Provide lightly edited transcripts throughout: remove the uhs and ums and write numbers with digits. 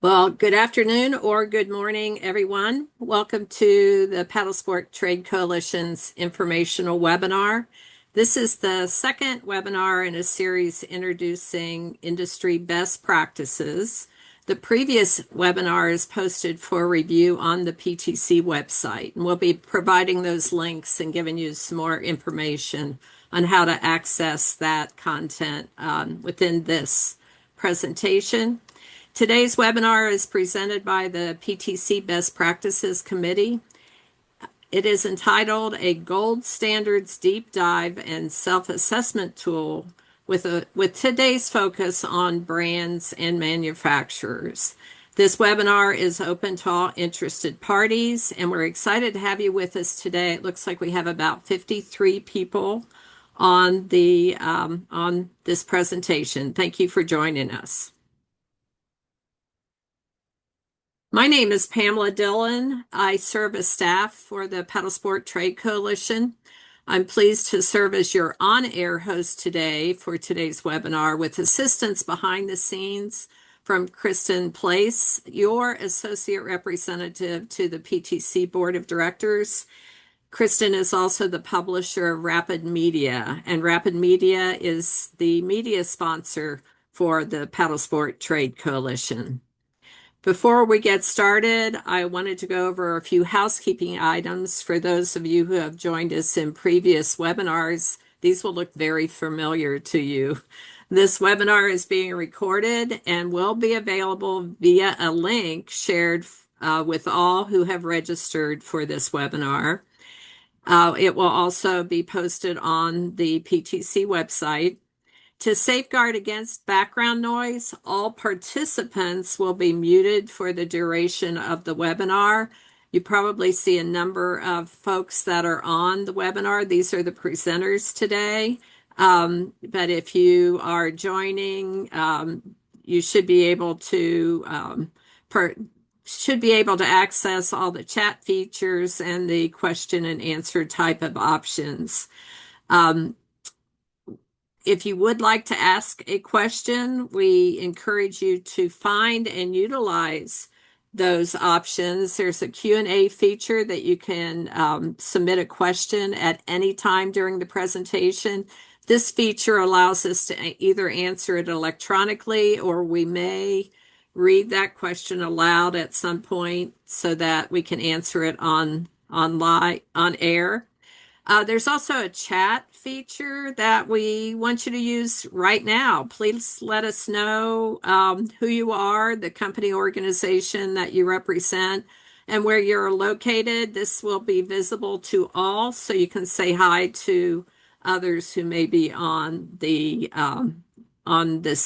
Well, good afternoon or good morning, everyone. Welcome to the Paddlesport Trade Coalition's informational webinar. This is the second webinar in a series introducing industry best practices. The previous webinar is posted for review on the PTC website, and we'll be providing those links and giving you some more information on how to access that content within this presentation. Today's webinar is presented by the PTC Best Practices Committee. It is entitled A Gold Standards Deep Dive and Self-Assessment Tool with today's focus on brands and manufacturers. This webinar is open to all interested parties, and we're excited to have you with us today. It looks like we have about 53 people on this presentation. Thank you for joining us. My name is Pamela Dillon. I serve as staff for the Paddlesport Trade Coalition. I'm pleased to serve as your on-air host today for today's webinar with assistance behind the scenes from Kristen Place, your associate representative to the PTC Board of Directors. Kristen is also the publisher of Rapid Media, and Rapid Media is the media sponsor for the Paddlesport Trade Coalition. Before we get started, I wanted to go over a few housekeeping items for those of you who have joined us in previous webinars. These will look very familiar to you. This webinar is being recorded and will be available via a link shared with all who have registered for this webinar. It will also be posted on the PTC website. To safeguard against background noise, all participants will be muted for the duration of the webinar. You probably see a number of folks that are on the webinar. These are the presenters today. But if you are joining, you should be able to access all the chat features and the question and answer type of options. If you would like to ask a question, we encourage you to find and utilize those options. There's a Q&A feature that you can submit a question at any time during the presentation. This feature allows us to either answer it electronically, or we may read that question aloud at some point so that we can answer it on air. There's also a chat feature that we want you to use right now. Please let us know who you are, the company organization that you represent, and where you're located. This will be visible to all, so you can say hi to others who may be on this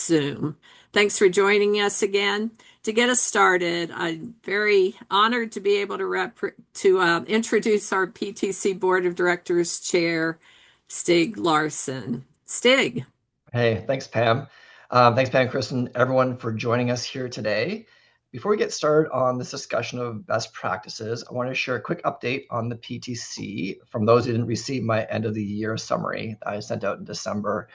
Zoom. Thanks for joining us again. To get us started, I'm very honored to be able to introduce our PTC Board of Directors Chair, Stig Larsson. Stig. Hey, thanks, Pam. Thanks, Pam, Kristen, everyone for joining us here today. Before we get started on this discussion of best practices, I want to share a quick update on the PTC from those who didn't receive my end of the year summary that I sent out in December.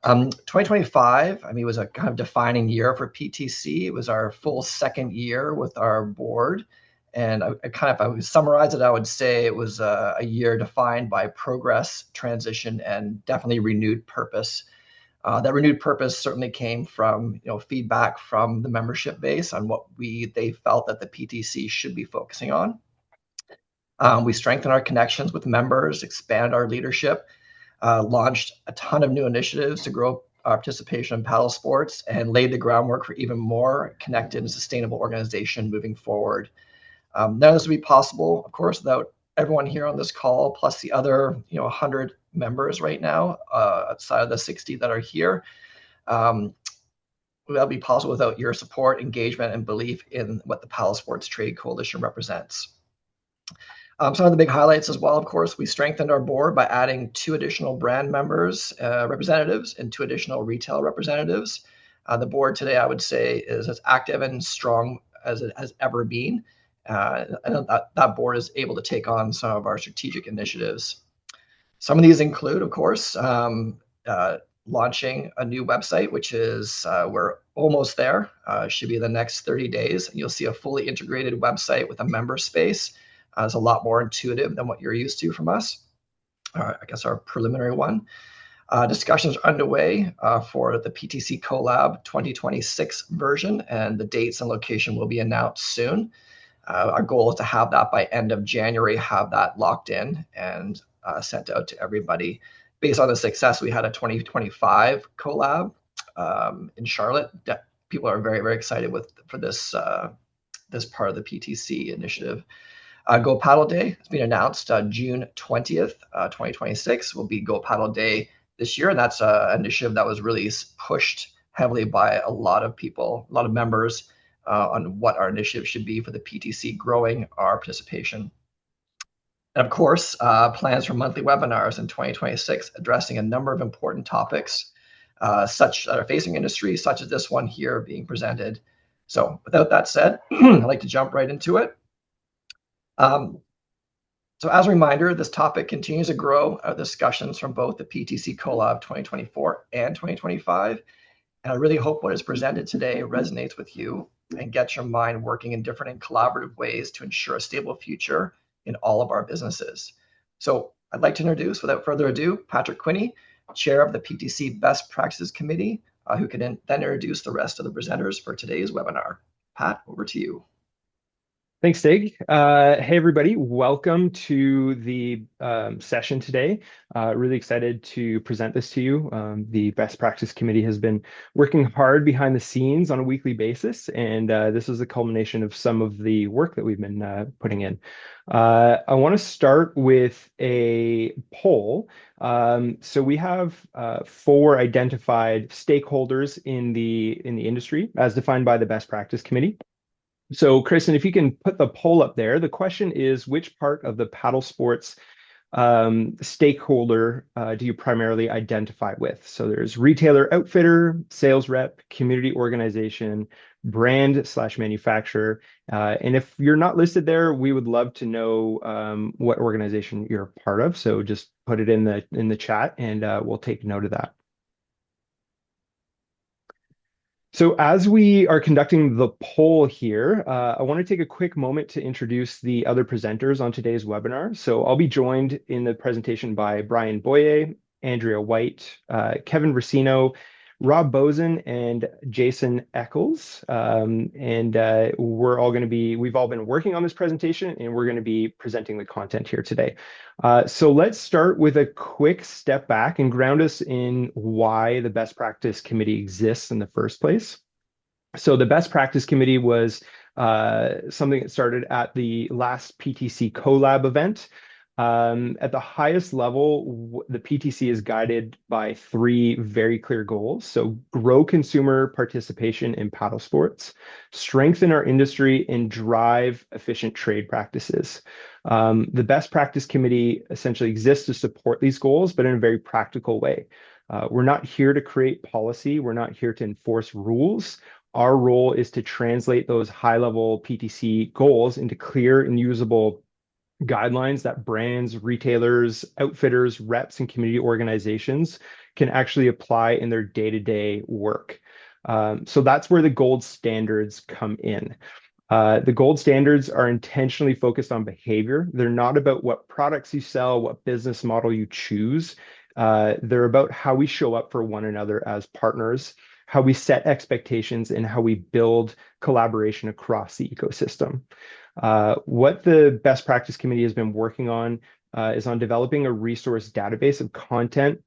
2025, was a kind of defining year for PTC. It was our full second year with our board. And if I would summarize it, I would say it was a year defined by progress, transition, and definitely renewed purpose. That renewed purpose certainly came from feedback from the membership base on what they felt that the PTC should be focusing on. We strengthened our connections with members, expanded our leadership, launched a ton of new initiatives to grow our participation in paddle sports, and laid the groundwork for even more connected and sustainable organization moving forward. None of this would be possible, of course, without everyone here on this call, plus the other 100 members right now, outside of the 60 that are here. That'll be possible without your support, engagement, and belief in what the Paddlesports Trade Coalition represents. Some of the big highlights as well, of course, we strengthened our board by adding 2 additional brand representatives and 2 additional retail representatives. The board today, I would say, is as active and strong as it has ever been. And that board is able to take on some of our strategic initiatives. Some of these include, of course, launching a new website, which is we're almost there. Should be the next 30 days. You'll see a fully integrated website with a member space. It's a lot more intuitive than what you're used to from us. I guess our preliminary one. Discussions are underway for the PTC Collab 2026 version, and the dates and location will be announced soon. Our goal is to have that by end of January, have that locked in and sent out to everybody. Based on the success we had at 2025 Collab in Charlotte, people are very, very excited for this this part of the PTC initiative. Go Paddle Day has been announced June 20th, 2026 will be Go Paddle Day this year, and that's an initiative that was really pushed heavily by a lot of people, a lot of members on what our initiative should be for the PTC, growing our participation. And of course, plans for monthly webinars in 2026, addressing a number of important topics such that are facing industry, such as this one here being presented. So without that said, I'd like to jump right into it. So as a reminder, this topic continues to grow out of discussions from both the PTC Collab 2024 and 2025. And I really hope what is presented today resonates with you and gets your mind working in different and collaborative ways to ensure a stable future in all of our businesses. So I'd like to introduce, without further ado, Patrick Quinney, Chair of the PTC Best Practices Committee, who can then introduce the rest of the presenters for today's webinar. Pat, over to you. Thanks, Stig. Hey, everybody. Welcome to the session today. Really excited to present this to you. The Best Practice Committee has been working hard behind the scenes on a weekly basis, and this is a culmination of some of the work that we've been putting in. I want to start with a poll. So we have 4 identified stakeholders in the industry as defined by the Best Practice Committee. So, Kristen, if you can put the poll up there, the question is, which part of the Paddlesports stakeholder do you primarily identify with? So there's retailer, outfitter, sales rep, community organization, brand/manufacturer. And if you're not listed there, we would love to know what organization you're a part of. So just put it in the chat, and we'll take note of that. So as we are conducting the poll here, I want to take a quick moment to introduce the other presenters on today's webinar. So I'll be joined in the presentation by Brian Boyer, Andrea White, Kevin Racino, Rob Bozen, and Jason Eccles. We've all been working on this presentation, and we're going to be presenting the content here today. So let's start with a quick step back and ground us in why the Best Practice Committee exists in the first place. So the Best Practice Committee was something that started at the last PTC Collab event. At the highest level, the PTC is guided by 3 very clear goals. So grow consumer participation in paddle sports, strengthen our industry, and drive efficient trade practices. The Best Practice Committee essentially exists to support these goals, but in a very practical way. We're not here to create policy. We're not here to enforce rules. Our role is to translate those high-level PTC goals into clear and usable guidelines that brands, retailers, outfitters, reps, and community organizations can actually apply in their day-to-day work. So that's where the gold standards come in. The gold standards are intentionally focused on behavior. They're not about what products you sell, what business model you choose. They're about how we show up for one another as partners, how we set expectations, and how we build collaboration across the ecosystem. What the Best Practice Committee has been working on is on developing a resource database of content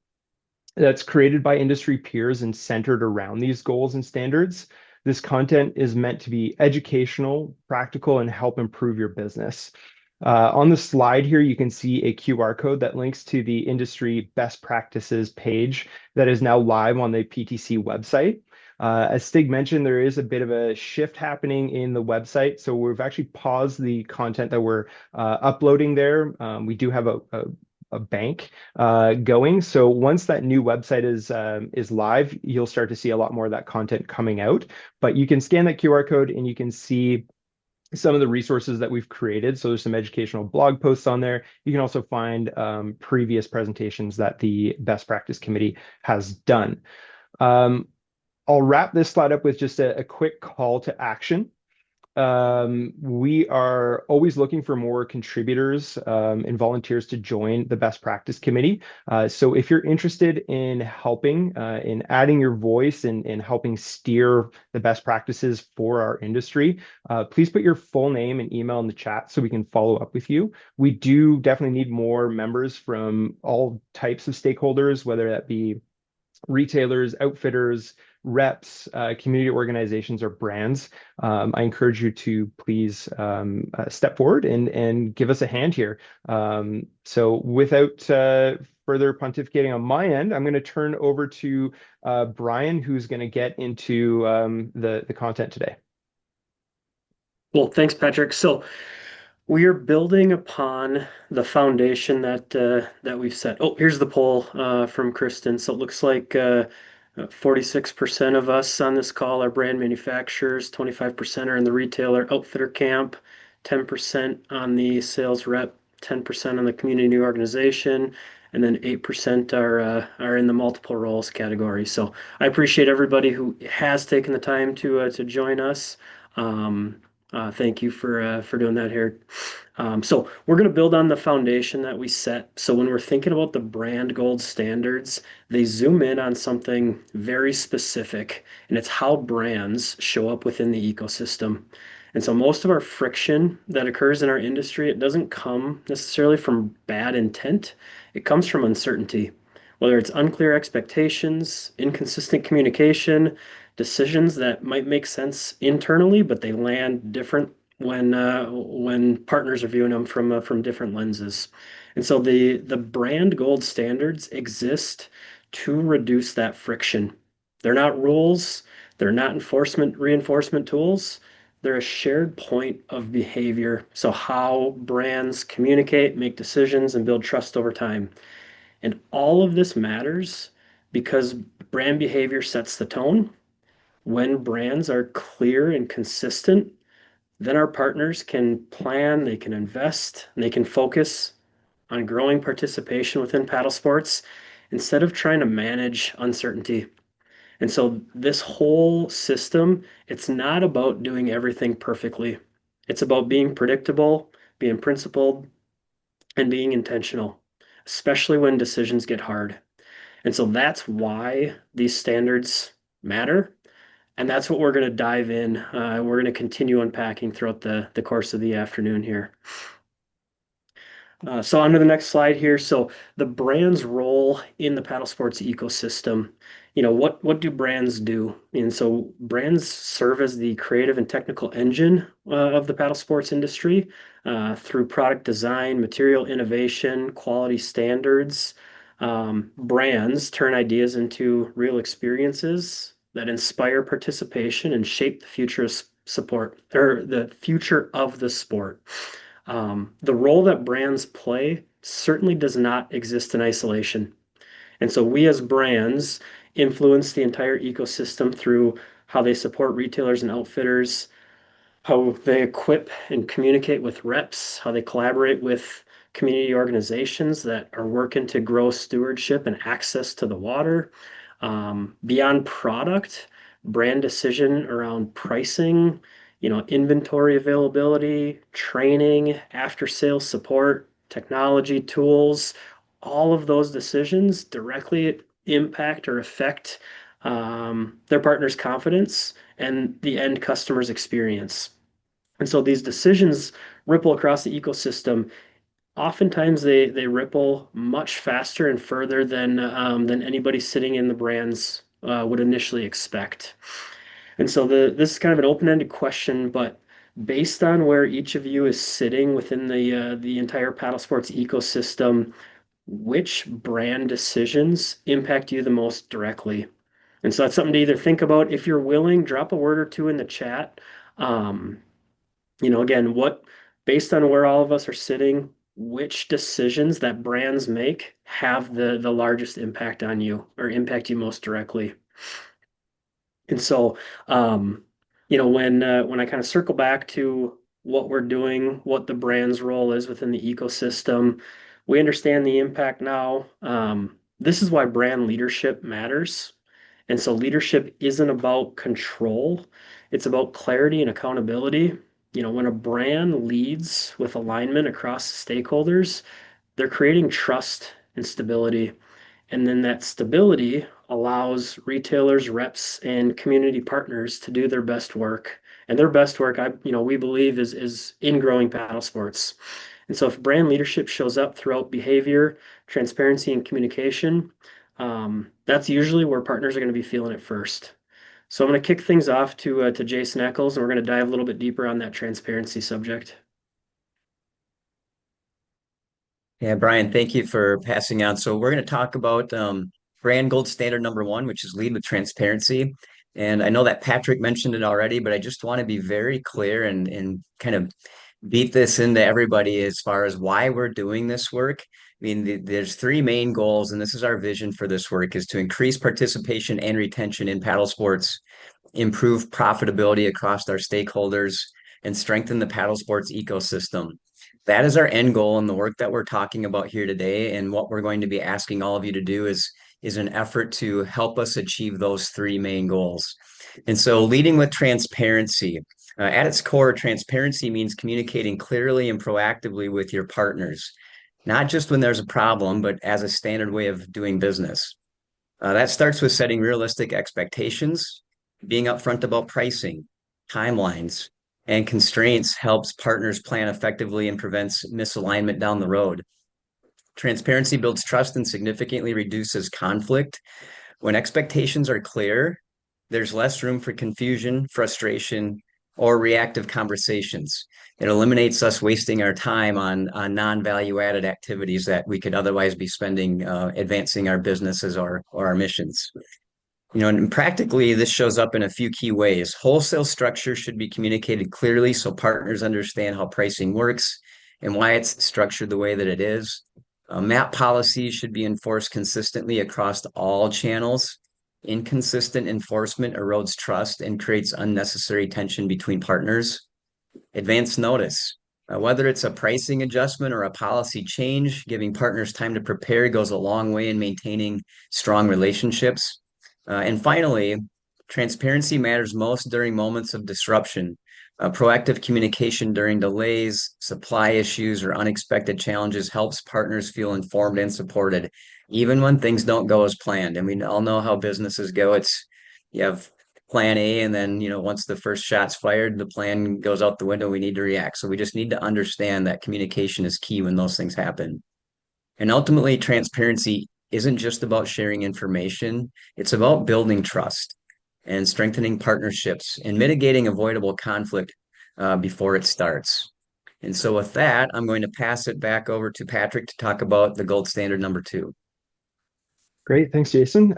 that's created by industry peers and centered around these goals and standards. This content is meant to be educational, practical, and help improve your business. On the slide here, you can see a QR code that links to the industry best practices page that is now live on the PTC website. As Stig mentioned, there is a bit of a shift happening in the website. So we've actually paused the content that we're uploading there. We do have a bank going. So once that new website is live, you'll start to see a lot more of that content coming out. But you can scan that QR code and you can see some of the resources that we've created. So there's some educational blog posts on there. You can also find previous presentations that the Best Practice Committee has done. I'll wrap this slide up with just a quick call to action. We are always looking for more contributors and volunteers to join the best practice committee. So if you're interested in helping, in adding your voice and helping steer the best practices for our industry, please put your full name and email in the chat so we can follow up with you. We do definitely need more members from all types of stakeholders, whether that be retailers, outfitters, reps, community organizations, or brands. I encourage you to please step forward and give us a hand here. So without further pontificating on my end, I'm going to turn over to Brian, who's going to get into the content today. Well, thanks, Patrick. So we are building upon the foundation that we've set. Oh, here's the poll from Kristen. So it looks like 46% of us on this call are brand manufacturers, 25% are in the retailer outfitter camp, 10% on the sales rep, 10% on the community organization, and then 8% are in the multiple roles category. So I appreciate everybody who has taken the time to join us. Thank you for doing that here. So we're going to build on the foundation that we set. So when we're thinking about the brand gold standards, they zoom in on something very specific, and it's how brands show up within the ecosystem. And so most of our friction that occurs in our industry, it doesn't come necessarily from bad intent. It comes from uncertainty, whether it's unclear expectations, inconsistent communication, decisions that might make sense internally, but they land different when partners are viewing them from different lenses. And so the brand gold standards exist to reduce that friction. They're not rules, they're not reinforcement tools. They're a shared point of behavior. So how brands communicate, make decisions, and build trust over time. And all of this matters because brand behavior sets the tone. When brands are clear and consistent, then our partners can plan, they can invest, and they can focus on growing participation within paddle sports instead of trying to manage uncertainty. And so this whole system, it's not about doing everything perfectly. It's about being predictable, being principled, and being intentional, especially when decisions get hard. And so that's why these standards matter. And that's what we're going to dive in. We're going to continue unpacking throughout the course of the afternoon here. So on to the next slide here. So the brand's role in the paddle sports ecosystem. What do brands do? And so brands serve as the creative and technical engine of the paddle sports industry through product design, material innovation, quality standards. Brands turn ideas into real experiences that inspire participation and shape the future of support or the future of the sport. The role that brands play certainly does not exist in isolation. And so we as brands influence the entire ecosystem through how they support retailers and outfitters, how they equip and communicate with reps, how they collaborate with community organizations that are working to grow stewardship and access to the water. Beyond product, brand decision around pricing, inventory availability, training, after sales support, technology tools, all of those decisions directly impact or affect their partner's confidence and the end customer's experience. And so these decisions ripple across the ecosystem. Oftentimes they ripple much faster and further than anybody sitting in the brands would initially expect. And so this is kind of an open-ended question, but based on where each of you is sitting within the entire paddle sports ecosystem, which brand decisions impact you the most directly? And so that's something to either think about. If you're willing, drop a word or two in the chat. Again, based on where all of us are sitting, which decisions that brands make have the largest impact on you or impact you most directly. And so, when I kind of circle back to what we're doing, what the brand's role is within the ecosystem, we understand the impact now. This is why brand leadership matters. And so leadership isn't about control, it's about clarity and accountability. When a brand leads with alignment across stakeholders, they're creating trust and stability. And then that stability allows retailers, reps, and community partners to do their best work. And their best work, we believe, is in growing paddle sports. And so if brand leadership shows up throughout behavior, transparency, and communication, that's usually where partners are going to be feeling it first. So I'm going to kick things off to Jason Eccles, and we're going to dive a little bit deeper on that transparency subject. Yeah, Brian, thank you for passing on. So we're going to talk about brand gold standard number one, which is lead with transparency. And I know that Patrick mentioned it already, but I just want to be very clear and kind of beat this into everybody as far as why we're doing this work. I mean, there's three main goals, and this is our vision for this work, is to increase participation and retention in paddle sports, improve profitability across our stakeholders, and strengthen the paddle sports ecosystem. That is our end goal, and the work that we're talking about here today, and what we're going to be asking all of you to do is an effort to help us achieve those three main goals. And so leading with transparency. At its core, transparency means communicating clearly and proactively with your partners, not just when there's a problem, but as a standard way of doing business. That starts with setting realistic expectations, being upfront about pricing, timelines, and constraints helps partners plan effectively and prevents misalignment down the road. Transparency builds trust and significantly reduces conflict. When expectations are clear, there's less room for confusion, frustration, or reactive conversations. It eliminates us wasting our time on non-value added activities that we could otherwise be spending advancing our businesses or our missions. And practically, this shows up in a few key ways. Wholesale structure should be communicated clearly so partners understand how pricing works and why it's structured the way that it is. MAP policies should be enforced consistently across all channels. Inconsistent enforcement erodes trust and creates unnecessary tension between partners. Advance notice. Whether it's a pricing adjustment or a policy change, giving partners time to prepare goes a long way in maintaining strong relationships. And finally, transparency matters most during moments of disruption. Proactive communication during delays, supply issues, or unexpected challenges helps partners feel informed and supported, even when things don't go as planned. And we all know how businesses go. You have plan A, and then, once the first shot's fired, the plan goes out the window. We need to react. So we just need to understand that communication is key when those things happen. And ultimately, transparency isn't just about sharing information, it's about building trust and strengthening partnerships and mitigating avoidable conflict before it starts. And so with that, I'm going to pass it back over to Patrick to talk about the gold standard number two. Great, thanks, Jason.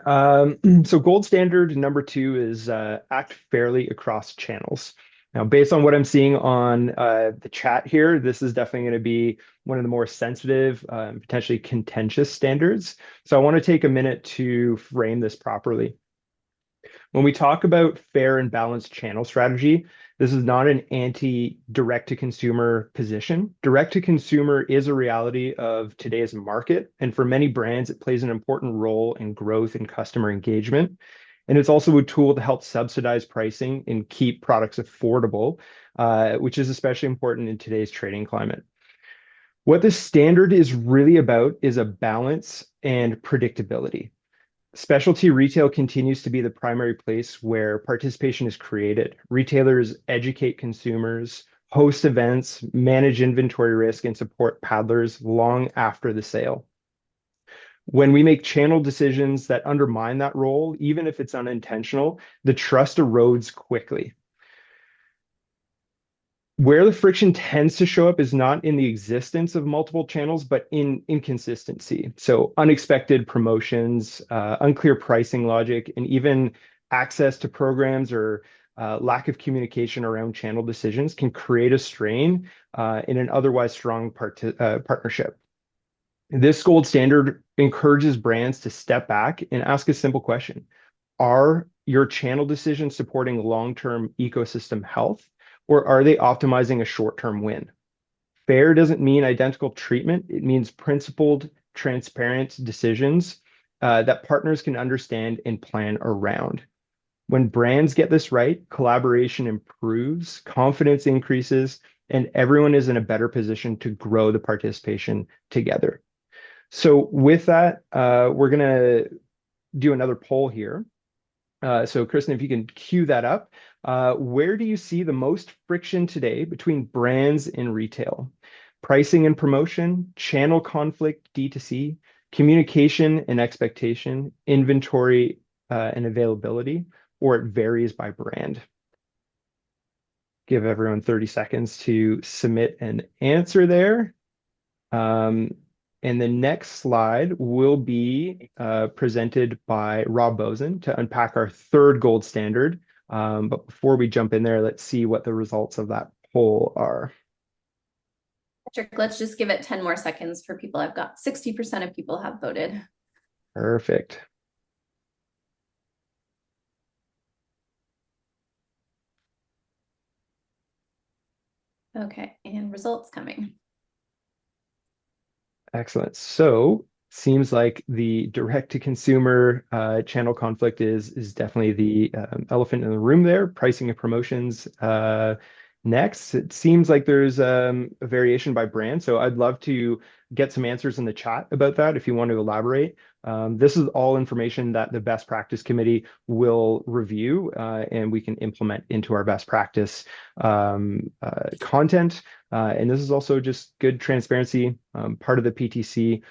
So gold standard number two is act fairly across channels. Now, based on what I'm seeing on the chat here, this is definitely going to be one of the more sensitive, potentially contentious standards. So I want to take a minute to frame this properly. When we talk about fair and balanced channel strategy, this is not an anti-direct-to-consumer position. Direct-to-consumer is a reality of today's market, and for many brands, it plays an important role in growth and customer engagement. And it's also a tool to help subsidize pricing and keep products affordable, which is especially important in today's trading climate. What the standard is really about is a balance and predictability. Specialty retail continues to be the primary place where participation is created. Retailers educate consumers, host events, manage inventory risk, and support paddlers long after the sale. When we make channel decisions that undermine that role, even if it's unintentional, the trust erodes quickly. Where the friction tends to show up is not in the existence of multiple channels, but in inconsistency. So unexpected promotions, unclear pricing logic, and even access to programs or lack of communication around channel decisions can create a strain in an otherwise strong partnership. This gold standard encourages brands to step back and ask a simple question. Are your channel decisions supporting long-term ecosystem health, or are they optimizing a short-term win? Fair doesn't mean identical treatment. It means principled, transparent decisions that partners can understand and plan around. When brands get this right, collaboration improves, confidence increases, and everyone is in a better position to grow the participation together. So with that, we're going to do another poll here. So Kristen, if you can cue that up, where do you see the most friction today between brands and retail? Pricing and promotion, channel conflict, D2C, communication and expectation, inventory and availability, or it varies by brand? Give everyone 30 seconds to submit an answer there. And the next slide will be presented by Rob Bozen to unpack our third gold standard. But before we jump in there, let's see what the results of that poll are. Patrick, let's just give it 10 more seconds for people. I've got 60% of people have voted. Perfect. Okay, and results coming. Excellent. So seems like the direct-to-consumer channel conflict is definitely the elephant in the room there. Pricing and promotions next. It seems like there's a variation by brand. So I'd love to get some answers in the chat about that if you want to elaborate. This is all information that the best practice committee will review and we can implement into our best practice content. And this is also just good transparency, part of the PTC.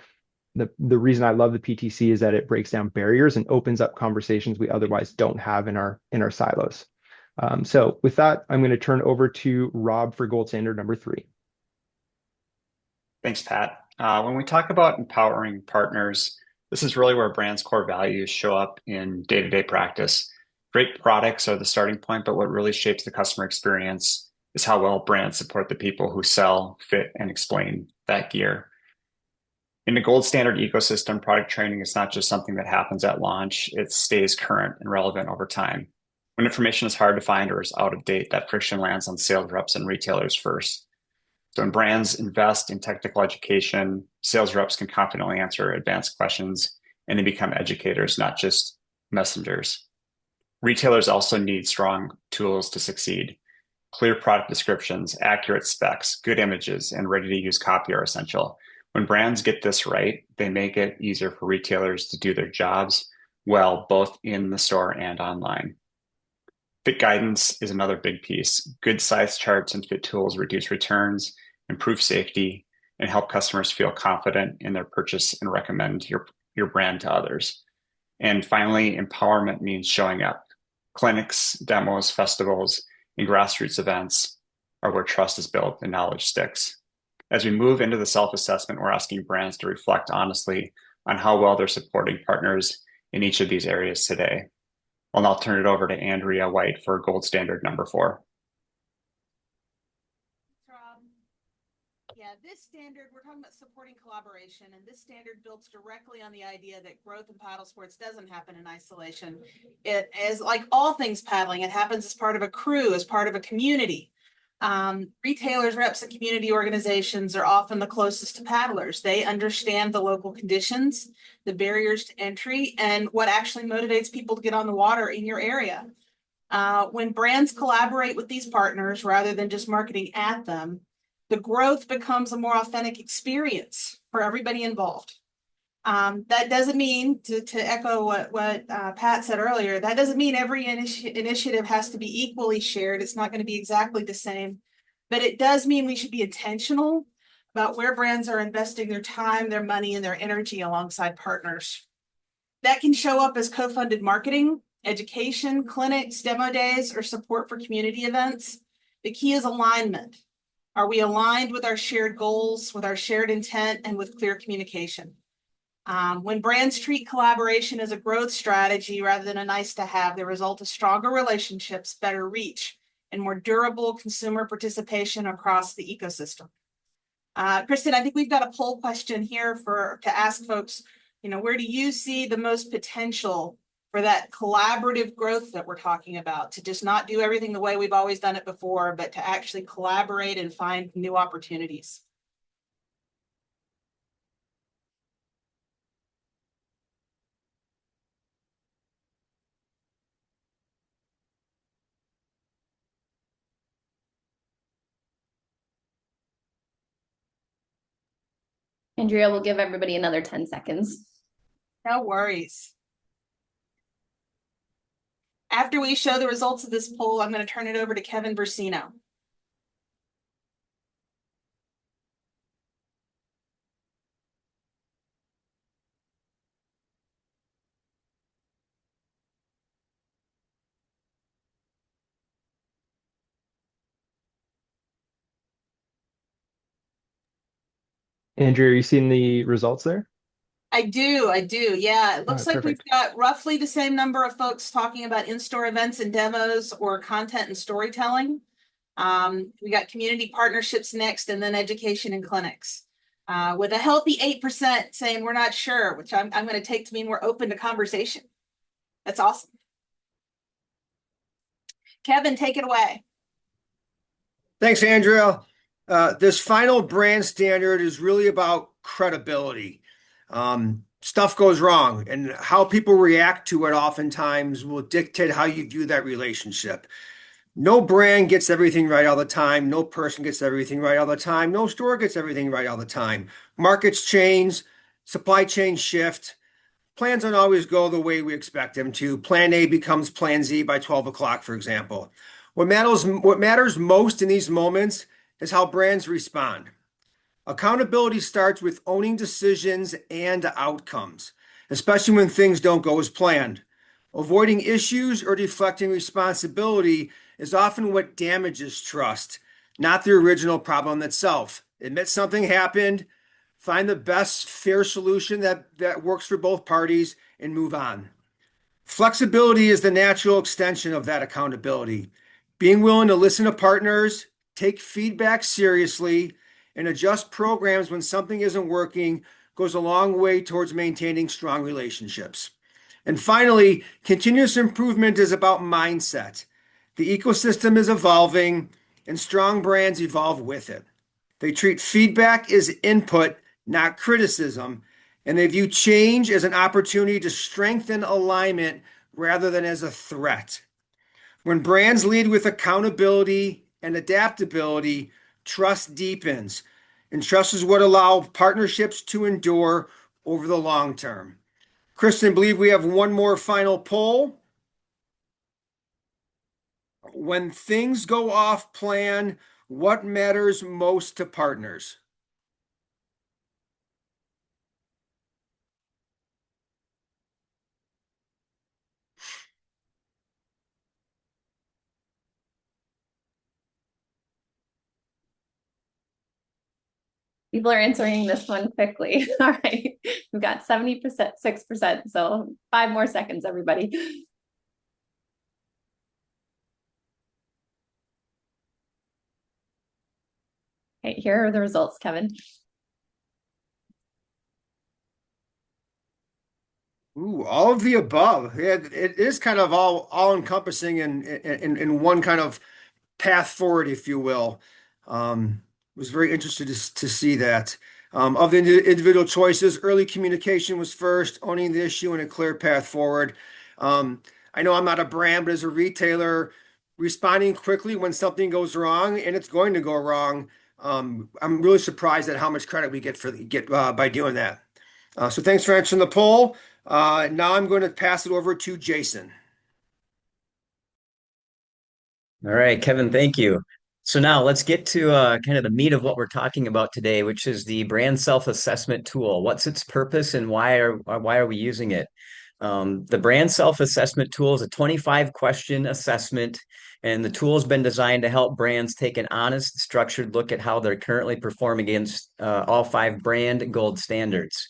The reason I love the PTC is that it breaks down barriers and opens up conversations we otherwise don't have in our silos. So with that, I'm going to turn over to Rob for gold standard number 3. Thanks, Pat. When we talk about empowering partners, this is really where brands' core values show up in day-to-day practice. Great products are the starting point, but what really shapes the customer experience is how well brands support the people who sell, fit, and explain that gear. In the gold standard ecosystem, product training is not just something that happens at launch, it stays current and relevant over time. When information is hard to find or is out of date, that friction lands on sales reps and retailers first. So when brands invest in technical education, sales reps can confidently answer advanced questions and they become educators, not just messengers. Retailers also need strong tools to succeed. Clear product descriptions, accurate specs, good images, and ready-to-use copy are essential. When brands get this right, they make it easier for retailers to do their jobs well, both in the store and online. Fit guidance is another big piece. Good size charts and fit tools reduce returns, improve safety, and help customers feel confident in their purchase and recommend your brand to others. And finally, empowerment means showing up. Clinics, demos, festivals, and grassroots events are where trust is built and knowledge sticks. As we move into the self-assessment, we're asking brands to reflect honestly on how well they're supporting partners in each of these areas today. I'll now turn it over to Andrea White for gold standard number 4. Yeah, this standard, we're talking about supporting collaboration, and this standard builds directly on the idea that growth in paddle sports doesn't happen in isolation. It is like all things paddling, it happens as part of a crew, as part of a community. Retailers, reps, and community organizations are often the closest to paddlers. They understand the local conditions, the barriers to entry, and what actually motivates people to get on the water in your area. When brands collaborate with these partners rather than just marketing at them, the growth becomes a more authentic experience for everybody involved. That doesn't mean, to echo what Pat said earlier, that doesn't mean every initiative has to be equally shared. It's not going to be exactly the same, but it does mean we should be intentional about where brands are investing their time, their money, and their energy alongside partners. That can show up as co-funded marketing, education, clinics, demo days, or support for community events. The key is alignment. Are we aligned with our shared goals, with our shared intent, and with clear communication? When brands treat collaboration as a growth strategy rather than a nice to have, the result is stronger relationships, better reach, and more durable consumer participation across the ecosystem. Kristen, I think we've got a poll question here to ask folks, where do you see the most potential for that collaborative growth that we're talking about, to just not do everything the way we've always done it before, but to actually collaborate and find new opportunities? Andrea will give everybody another 10 seconds. No worries. After we show the results of this poll, I'm going to turn it over to Kevin Versino. Andrea, are you seeing the results there? I do. Yeah, it looks like Perfect. we've got roughly the same number of folks talking about in-store events and demos or content and storytelling. We got community partnerships next, and then education and clinics. With a healthy 8% saying we're not sure, which I'm going to take to mean we're open to conversation. That's awesome. Kevin, take it away. Thanks, Andrea. This final brand standard is really about credibility. Stuff goes wrong, and how people react to it oftentimes will dictate how you view that relationship. No brand gets everything right all the time. No person gets everything right all the time. No store gets everything right all the time. Markets change, supply chains shift. Plans don't always go the way we expect them to. Plan A becomes Plan Z by 12 o'clock, for example. What matters most in these moments is how brands respond. Accountability starts with owning decisions and outcomes, especially when things don't go as planned. Avoiding issues or deflecting responsibility is often what damages trust, not the original problem itself. Admit something happened, find the best fair solution that works for both parties, and move on. Flexibility is the natural extension of that accountability. Being willing to listen to partners, take feedback seriously, and adjust programs when something isn't working goes a long way towards maintaining strong relationships. And finally, continuous improvement is about mindset. The ecosystem is evolving, and strong brands evolve with it. They treat feedback as input, not criticism, and they view change as an opportunity to strengthen alignment rather than as a threat. When brands lead with accountability and adaptability, trust deepens, and trust is what allows partnerships to endure over the long term. Kristen, I believe we have one more final poll. When things go off plan, what matters most to partners? People are answering this one quickly. All right. We've got 70%, 6%. So 5 more seconds, everybody. Okay, here are the results, Kevin. Ooh, all of the above. Yeah, it is kind of all encompassing in one kind of path forward, if you will. Was very interested to see that. Of the individual choices, early communication was first, owning the issue and a clear path forward. I know I'm not a brand, but as a retailer, responding quickly when something goes wrong, and it's going to go wrong, I'm really surprised at how much credit we get by doing that. So thanks for answering the poll. Now I'm going to pass it over to Jason. All right, Kevin, thank you. So now let's get to kind of the meat of what we're talking about today, which is the brand self-assessment tool. What's its purpose and why are we using it? The brand self-assessment tool is a 25-question assessment, and the tool has been designed to help brands take an honest, structured look at how they're currently performing against all 5 brand gold standards.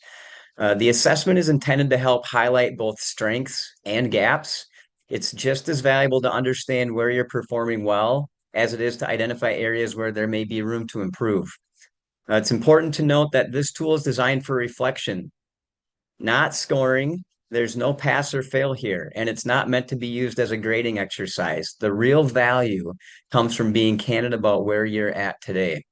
The assessment is intended to help highlight both strengths and gaps. It's just as valuable to understand where you're performing well as it is to identify areas where there may be room to improve. It's important to note that this tool is designed for reflection, not scoring. There's no pass or fail here, and it's not meant to be used as a grading exercise. The real value comes from being candid about where you're at today.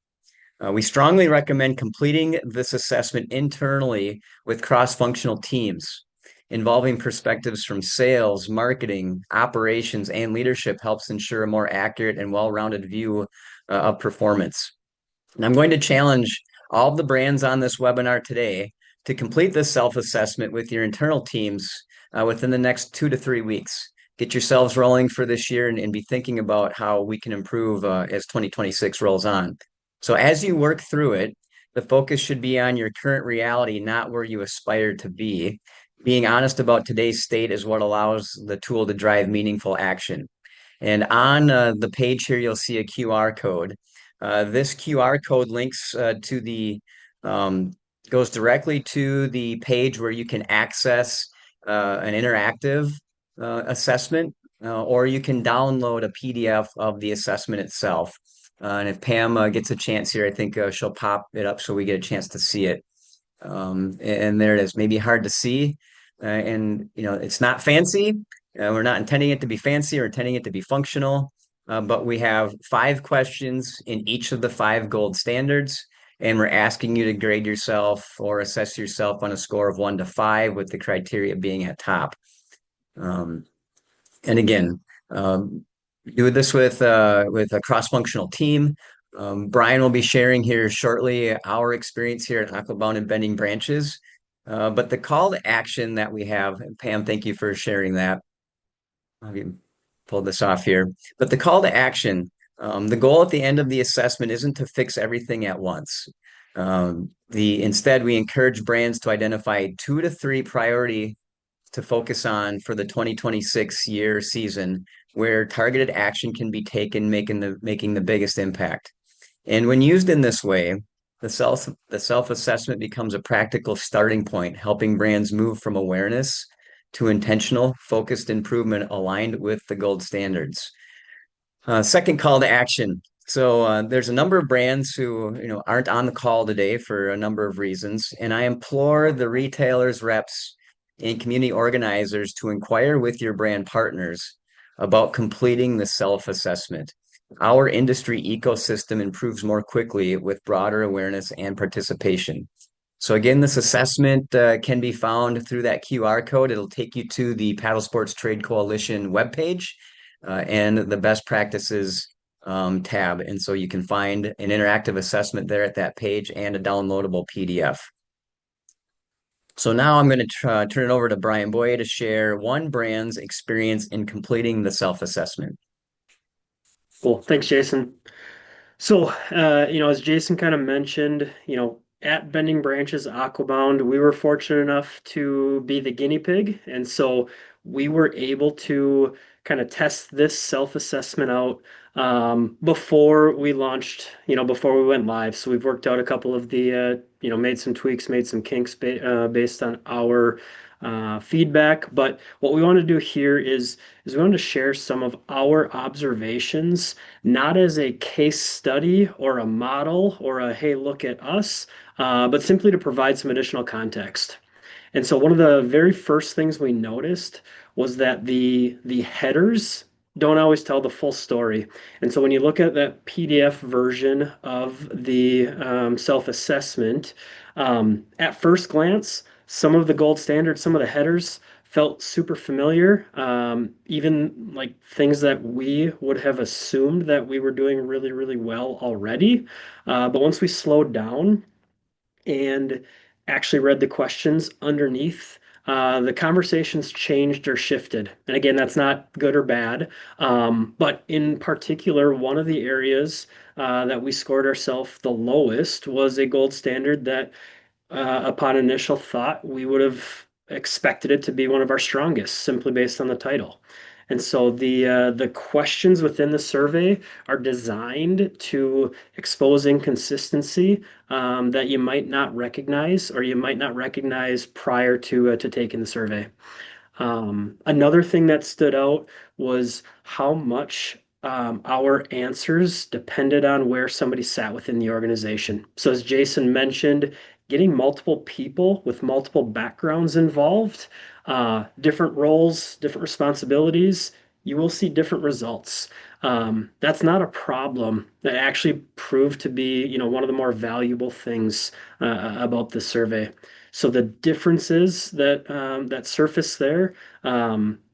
We strongly recommend completing this assessment internally with cross-functional teams. Involving perspectives from sales, marketing, operations, and leadership helps ensure a more accurate and well-rounded view of performance. And I'm going to challenge all of the brands on this webinar today to complete this self-assessment with your internal teams within the next 2 to 3 weeks. Get yourselves rolling for this year and be thinking about how we can improve as 2026 rolls on. So as you work through it, the focus should be on your current reality, not where you aspire to be. Being honest about today's state is what allows the tool to drive meaningful action. And on the page here, you'll see a QR code. This QR code links to goes directly to the page where you can access an interactive assessment, or you can download a PDF of the assessment itself. And if Pam gets a chance here, I think she'll pop it up so we get a chance to see it. And there it is. Maybe hard to see, and it's not fancy. We're not intending it to be fancy or intending it to be functional, but we have 5 questions in each of the 5 gold standards, and we're asking you to grade yourself or assess yourself on a score of 1 to 5, with the criteria being at top. And again, do this with a cross-functional team. Brian will be sharing here shortly our experience here at Aquabound and Bending Branches. But the call to action that we have, and Pam, thank you for sharing that. I'll pull this off here. But the call to action, the goal at the end of the assessment isn't to fix everything at once. Instead, we encourage brands to identify 2 to 3 priority to focus on for the 2026 year season, where targeted action can be taken, making the biggest impact. And when used in this way, the self-assessment becomes a practical starting point, helping brands move from awareness to intentional, focused improvement aligned with the gold standards. Second call to action. So there's a number of brands who aren't on the call today for a number of reasons, and I implore the retailers, reps, and community organizers to inquire with your brand partners about completing the self-assessment. Our industry ecosystem improves more quickly with broader awareness and participation. So again, this assessment can be found through that QR code. It'll take you to the Paddlesports Trade Coalition webpage and the best practices tab. And so you can find an interactive assessment there at that page and a downloadable PDF. So now I'm going to turn it over to Brian Boye to share one brand's experience in completing the self-assessment. Cool. Thanks, Jason. So, as Jason kind of mentioned, at Bending Branches Aquabound, we were fortunate enough to be the guinea pig. And so we were able to kind of test this self-assessment out before we launched, before we went live. So we've worked out a couple of the, made some tweaks, made some kinks based on our feedback. But what we want to do here is we want to share some of our observations, not as a case study or a model or a, hey, look at us, but simply to provide some additional context. And so one of the very first things we noticed was that the headers don't always tell the full story. And so when you look at that PDF version of the self-assessment, at first glance, some of the gold standards, some of the headers felt super familiar, even like things that we would have assumed that we were doing really, really well already. But once we slowed down and actually read the questions underneath, the conversations changed or shifted. And again, that's not good or bad. But in particular, one of the areas that we scored ourselves the lowest was a gold standard that upon initial thought, we would have expected it to be one of our strongest simply based on the title. And so the questions within the survey are designed to expose inconsistency that you might not recognize or you might not recognize prior to taking the survey. Another thing that stood out was how much our answers depended on where somebody sat within the organization. So as Jason mentioned, getting multiple people with multiple backgrounds involved, different roles, different responsibilities, you will see different results. That's not a problem. That actually proved to be, one of the more valuable things about the survey. So the differences that surface there,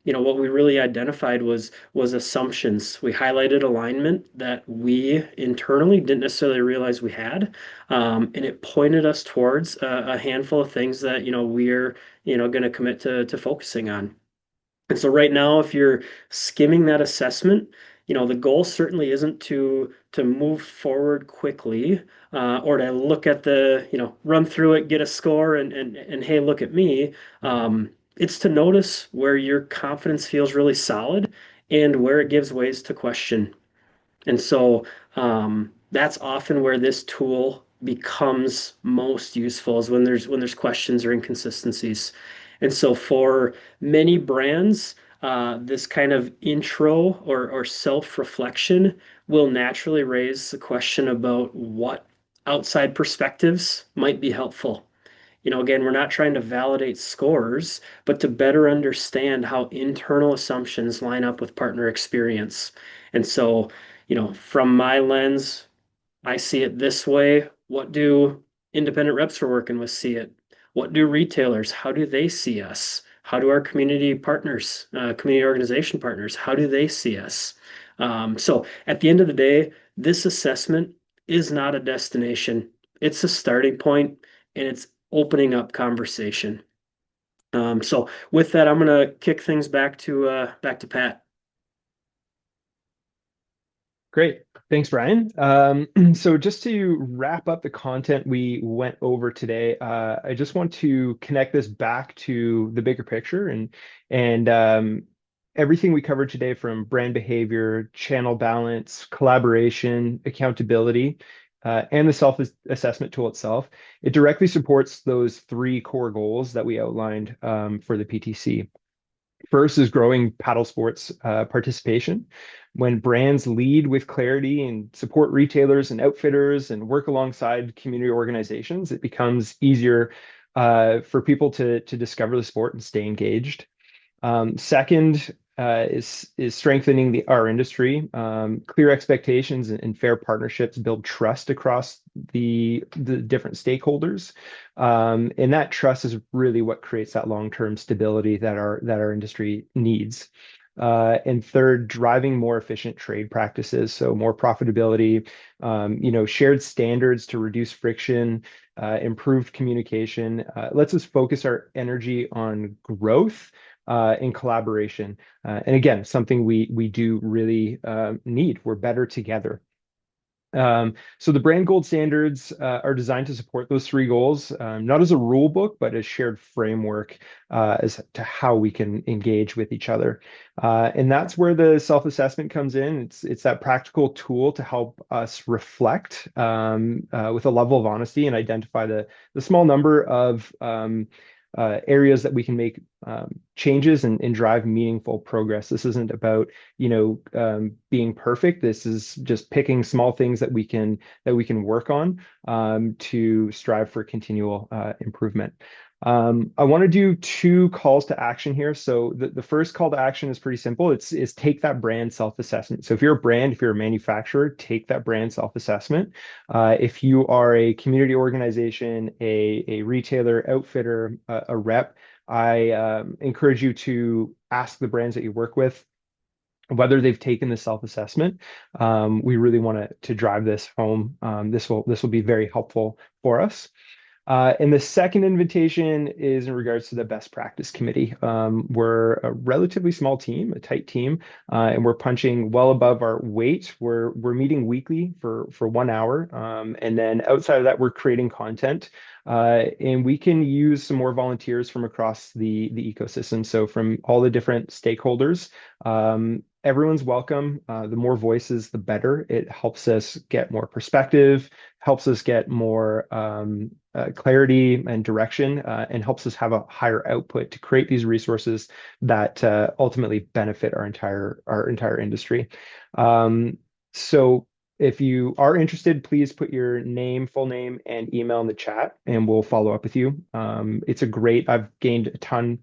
what we really identified was assumptions. We highlighted alignment that we internally didn't necessarily realize we had, and it pointed us towards a handful of things that we're going to commit to focusing on. And so right now, if you're skimming that assessment, the goal certainly isn't to move forward quickly, or to look at run through it, get a score, and hey, look at me. It's to notice where your confidence feels really solid and where it gives ways to question. And so that's often where this tool becomes most useful, is when there's questions or inconsistencies. And so for many brands, this kind of intro or self-reflection will naturally raise the question about what outside perspectives might be helpful. Again, we're not trying to validate scores, but to better understand how internal assumptions line up with partner experience. And so, from my lens, I see it this way. What do independent reps we're working with see it? What do retailers, how do they see us? How do our community partners, community organization partners, how do they see us? So at the end of the day, this assessment is not a destination. It's a starting point, and it's opening up conversation. So with that, I'm going to kick things back to Pat. Great. Thanks, Brian. So just to wrap up the content we went over today, I just want to connect this back to the bigger picture and everything we covered today, from brand behavior, channel balance, collaboration, accountability, and the self-assessment tool itself. It directly supports those three core goals that we outlined for the PTC. First is growing paddle sports participation. When brands lead with clarity and support retailers and outfitters and work alongside community organizations, it becomes easier for people to discover the sport and stay engaged. Second is strengthening our industry. Clear expectations and fair partnerships build trust across the different stakeholders, and that trust is really what creates that long-term stability that our industry needs. And third, driving more efficient trade practices, so more profitability, shared standards to reduce friction, improved communication. Lets us focus our energy on growth in collaboration. And again, something we do really need. We're better together. So the brand gold standards are designed to support those three goals, not as a rule book, but as shared framework as to how we can engage with each other. And that's where the self-assessment comes in. It's that practical tool to help us reflect with a level of honesty and identify the small number of areas that we can make changes and drive meaningful progress. This isn't about being perfect. This is just picking small things that we can work on to strive for continual improvement. I want to do two calls to action here. So the first call to action is pretty simple. It's take that brand self-assessment. So if you're a brand, if you're a manufacturer, take that brand self-assessment. If you are a community organization, a retailer, outfitter, a rep, I encourage you to ask the brands that you work with whether they've taken the self-assessment. We really want to drive this home. This will be very helpful for us. And the second invitation is in regards to the best practice committee. We're a relatively small team, a tight team, and we're punching well above our weight. We're meeting weekly for 1 hour, and then outside of that, we're creating content. And we can use some more volunteers from across the ecosystem. So from all the different stakeholders, everyone's welcome. The more voices, the better. It helps us get more perspective, helps us get more clarity and direction, and helps us have a higher output to create these resources that ultimately benefit our entire industry. So if you are interested, please put your name, full name, and email in the chat, and we'll follow up with you. I've gained a ton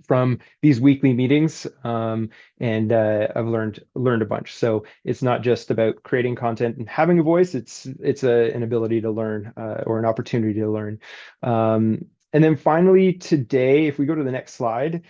from these weekly meetings, and I've learned a bunch. So it's not just about creating content and having a voice. It's an ability to learn, or an opportunity to learn. And then finally today, if we go to the next slide,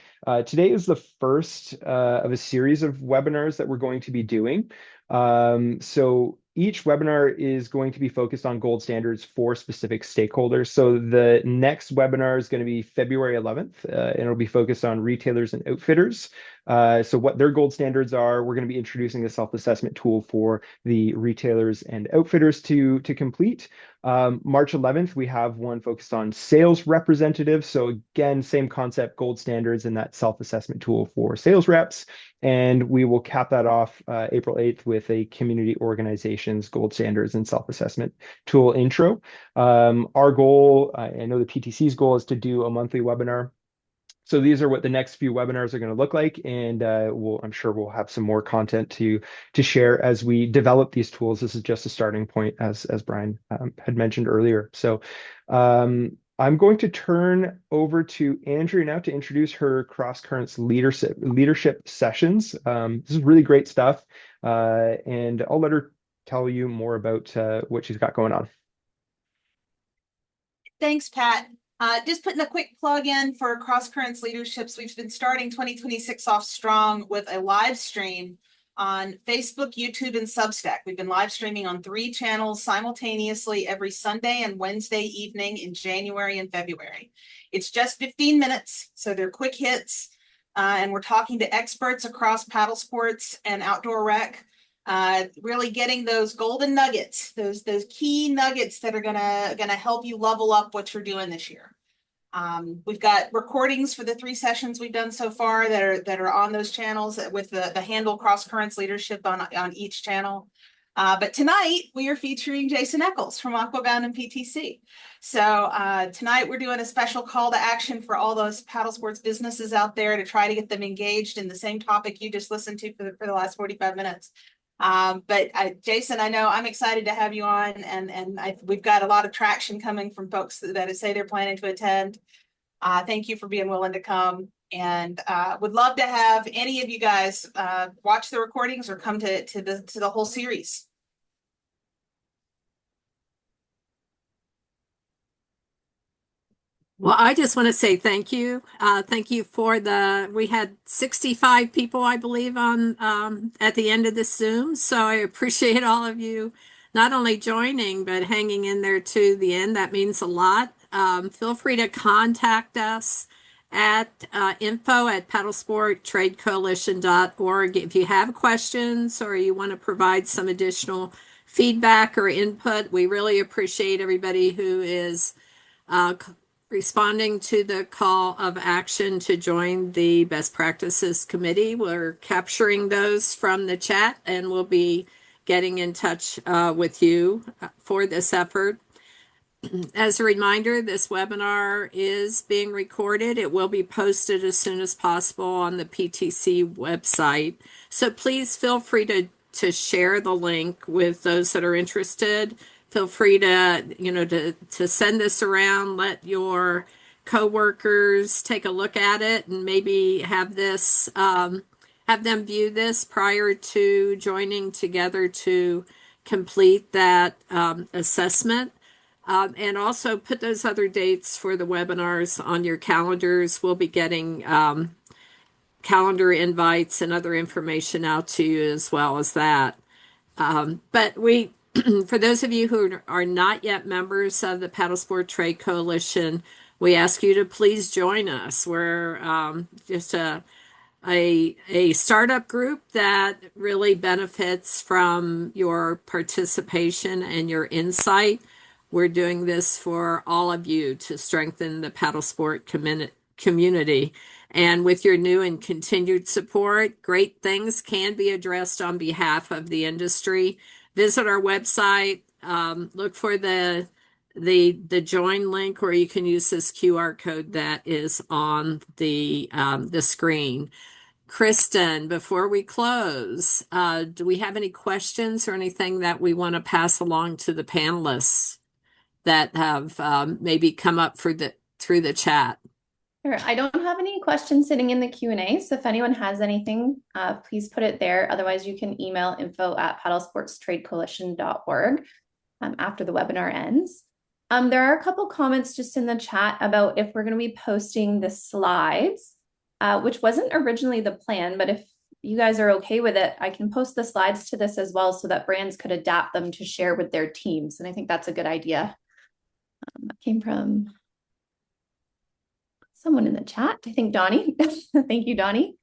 today is the first of a series of webinars that we're going to be doing. So each webinar is going to be focused on gold standards for specific stakeholders. So the next webinar is going to be February 11th, and it'll be focused on retailers and outfitters. So what their gold standards are, we're going to be introducing a self-assessment tool for the retailers and outfitters to complete. March 11th, we have one focused on sales representatives. So again, same concept, gold standards and that self-assessment tool for sales reps. And we will cap that off April 8th with a community organizations gold standards and self-assessment tool intro. Our goal, I know the PTC's goal is to do a monthly webinar. So these are what the next few webinars are going to look like, and I'm sure we'll have some more content to share as we develop these tools. This is just a starting point, as Brian had mentioned earlier. So I'm going to turn over to Andrea now to introduce her Cross Currents leadership sessions. This is really great stuff, and I'll let her tell you more about what she's got going on. Thanks, Pat. Just putting a quick plug in for Cross Currents Leaderships. We've been starting 2026 off strong with a live stream on Facebook, YouTube, and Substack. We've been live streaming on 3 channels simultaneously every Sunday and Wednesday evening in January and February. It's just 15 minutes, so they're quick hits, and we're talking to experts across paddle sports and outdoor rec. Really getting those golden nuggets, those key nuggets that are gonna help you level up what you're doing this year. We've got recordings for the 3 sessions we've done so far that are on those channels with the handle Cross Currents Leadership on each channel. But tonight we are featuring Jason Eccles from Aquabound and PTC. So tonight we're doing a special call to action for all those paddle sports businesses out there to try to get them engaged in the same topic you just listened to for the last 45 minutes. But Jason, I know I'm excited to have you on, and we've got a lot of traction coming from folks that say they're planning to attend. Thank you for being willing to come, and would love to have any of you guys watch the recordings or come to the whole series. Well, I just want to say thank you. Thank you for we had 65 people, I believe, on at the end of the Zoom. So I appreciate all of you not only joining, but hanging in there to the end. That means a lot. Feel free to contact us at info@paddlesporttradecoalition.org if you have questions or you want to provide some additional feedback or input. We really appreciate everybody who is responding to the call of action to join the Best Practices Committee. We're capturing those from the chat, and we'll be getting in touch with you for this effort. As a reminder, this webinar is being recorded. It will be posted as soon as possible on the PTC website. So please feel free to share the link with those that are interested. Feel free to send this around, let your coworkers take a look at it, and maybe have them view this prior to joining together to complete that assessment. And also put those other dates for the webinars on your calendars. We'll be getting calendar invites and other information out to you as well as that. But for those of you who are not yet members of the Paddlesport Trade Coalition, we ask you to please join us. We're just a startup group that really benefits from your participation and your insight. We're doing this for all of you to strengthen the paddle sport community. And with your new and continued support, great things can be addressed on behalf of the industry. Visit our website, look for the join link, or you can use this QR code that is on the screen. Kristen, before we close, do we have any questions or anything that we want to pass along to the panelists that have maybe come up through the chat? Sure. I don't have any questions sitting in the Q&A, so if anyone has anything, please put it there. Otherwise, you can email info@paddlesportstradecoalition.org after the webinar ends. There are a couple comments just in the chat about if we're going to be posting the slides, which wasn't originally the plan, but if you guys are okay with it, I can post the slides to this as well so that brands could adapt them to share with their teams. And I think that's a good idea. That came from someone in the chat, I think Donnie. Thank you, Donnie.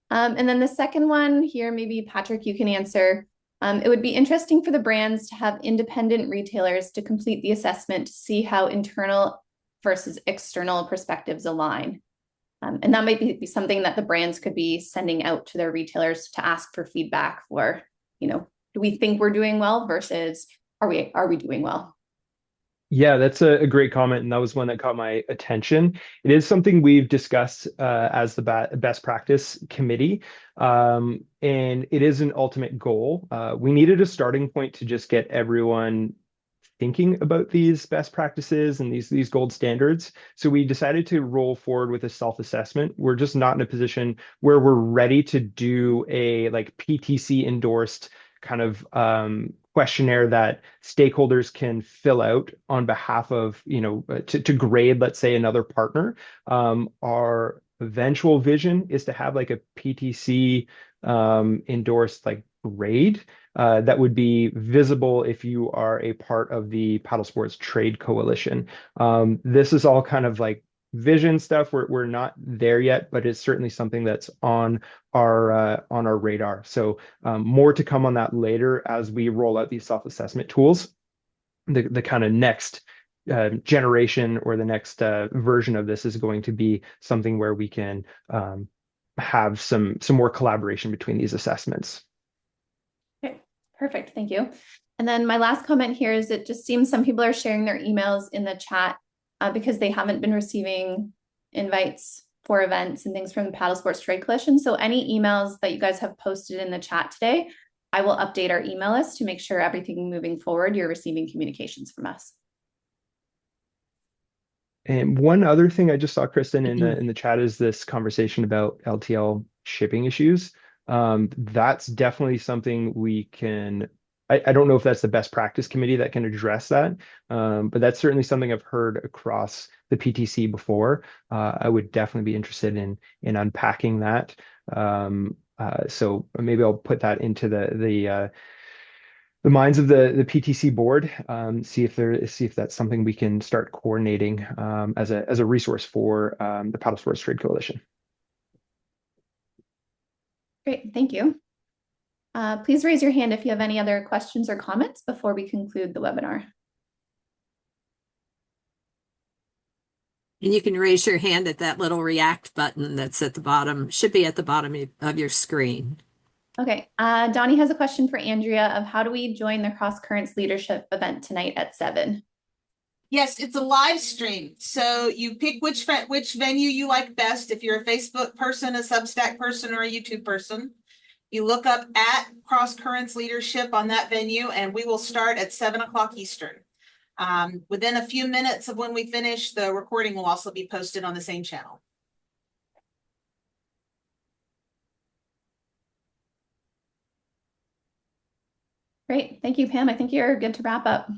And then the second one here, maybe Patrick, you can answer. It would be interesting for the brands to have independent retailers to complete the assessment to see how internal versus external perspectives align. And that might be something that the brands could be sending out to their retailers to ask for feedback for, do we think we're doing well versus are we doing well? Yeah, that's a great comment, and that was one that caught my attention. It is something we've discussed as the best practice committee, and it is an ultimate goal. We needed a starting point to just get everyone thinking about these best practices and these gold standards. So we decided to roll forward with a self-assessment. We're just not in a position where we're ready to do a PTC endorsed kind of questionnaire that stakeholders can fill out on behalf of, to grade, let's say, another partner. Our eventual vision is to have a PTC endorsed grade that would be visible if you are a part of the Paddlesports Trade Coalition. This is all kind of vision stuff. We're not there yet, but it's certainly something that's on our radar. So more to come on that later as we roll out these self-assessment tools. The kind of next generation or the next version of this is going to be something where we can have some more collaboration between these assessments. Okay, perfect. Thank you. And then my last comment here is it just seems some people are sharing their emails in the chat because they haven't been receiving invites for events and things from the Paddlesports Trade Coalition. So any emails that you guys have posted in the chat today, I will update our email list to make sure everything moving forward, you're receiving communications from us. And one other thing I just saw, Kristen, in the chat is this conversation about LTL shipping issues. That's definitely something we can. I don't know if that's the best practice committee that can address that, but that's certainly something I've heard across the PTC before. I would definitely be interested in unpacking that. So maybe I'll put that into the minds of the PTC board. See if that's something we can start coordinating as a resource for the Paddlesports Trade Coalition. Great, thank you. Please raise your hand if you have any other questions or comments before we conclude the webinar. And you can raise your hand at that little react button that's at the bottom, should be at the bottom of your screen. Okay, Donnie has a question for Andrea of how do we join the Cross Currents Leadership event tonight at 7? Yes, it's a live stream. So you pick which venue you like best. If you're a Facebook person, a Substack person, or a YouTube person, you look up at Cross Currents Leadership on that venue, and we will start at 7 o'clock Eastern. Within a few minutes of when we finish, the recording will also be posted on the same channel. Great, thank you, Pam. I think you're good to wrap up.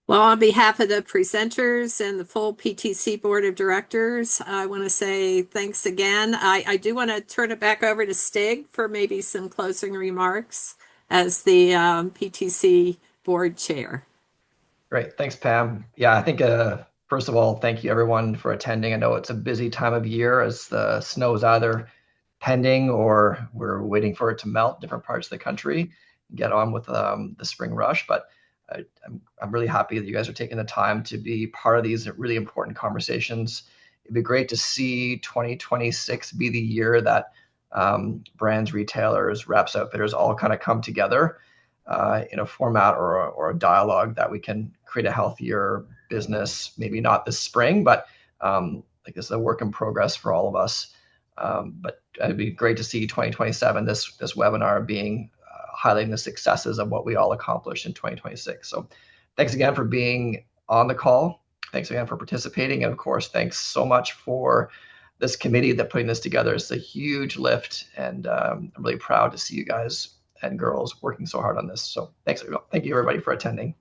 Well, on behalf of the presenters and the full PTC Board of Directors, I want to say thanks again. I do want to turn it back over to Stig for maybe some closing remarks as the PTC Board Chair. Great. Thanks, Pam. Yeah, I think, first of all, thank you everyone for attending. I know it's a busy time of year as the snow is either pending or we're waiting for it to melt in different parts of the country and get on with the spring rush. But I'm really happy that you guys are taking the time to be part of these really important conversations. It'd be great to see 2026 be the year that brands, retailers, reps, outfitters all kind of come together in a format or a dialogue that we can create a healthier business. Maybe not this spring, but this is a work in progress for all of us. But it'd be great to see 2027, this webinar being highlighting the successes of what we all accomplished in 2026. So thanks again for being on the call. Thanks again for participating. And of course, thanks so much for this committee that putting this together. It's a huge lift, and I'm really proud to see you guys and girls working so hard on this. So thank you everybody for attending.